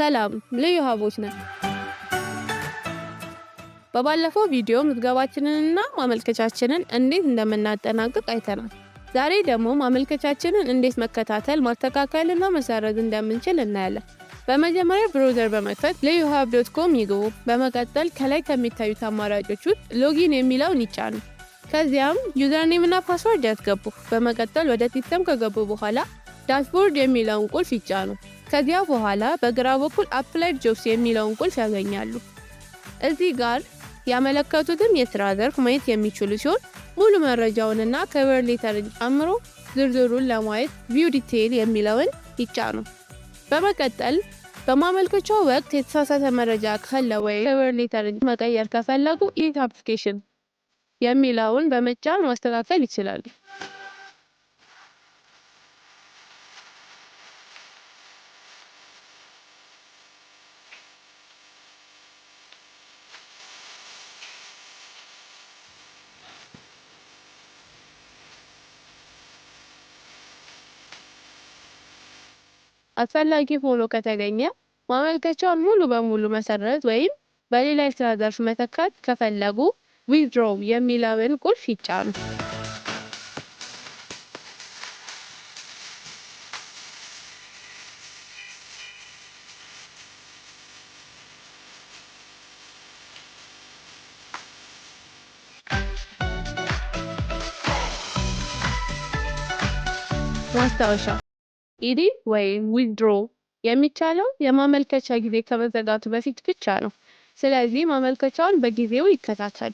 ሰላም ልዩ ሀቦች ነን። በባለፈው ቪዲዮ ምዝገባችንንና ማመልከቻችንን እንዴት እንደምናጠናቅቅ አይተናል። ዛሬ ደግሞ ማመልከቻችንን እንዴት መከታተል፣ ማስተካከልና መሰረዝ እንደምንችል እናያለን። በመጀመሪያ ብሮዘር በመክፈት luyuhub.com ይግቡ። በመቀጠል ከላይ ከሚታዩት አማራጮች ውስጥ ሎጊን የሚለውን ይጫኑ። ከዚያም ዩዘርኔም እና ፓስወርድ ያስገቡ። በመቀጠል ወደ ሲስተም ከገቡ በኋላ ዳሽቦርድ የሚለውን ቁልፍ ይጫኑ። ከዚያ በኋላ በግራ በኩል አፕላይድ ጆብስ የሚለውን ቁልፍ ያገኛሉ። እዚህ ጋር ያመለከቱትን የስራ ዘርፍ ማየት የሚችሉ ሲሆን ሙሉ መረጃውንና ከቨር ሌተርን ጨምሮ ዝርዝሩን ለማየት ቪው ዲቴይል የሚለውን ይጫኑ። በመቀጠል በማመልከቻው ወቅት የተሳሳተ መረጃ ካለ ወይ ከቨር ሌተርን መቀየር ከፈለጉ ኢት አፕሊኬሽን የሚለውን በመጫን ማስተካከል ይችላሉ። አስፈላጊ ሆኖ ከተገኘ ማመልከቻውን ሙሉ በሙሉ መሰረዝ ወይም በሌላ የስራ ዘርፍ መተካት ከፈለጉ ዊዝድሮው የሚለውን ቁልፍ ይጫኑ። ማስታወሻ ኢዲት ወይም ዊዝድሮው የሚቻለው የማመልከቻ ጊዜ ከመዘጋቱ በፊት ብቻ ነው። ስለዚህ ማመልከቻውን በጊዜው ይከታተሉ።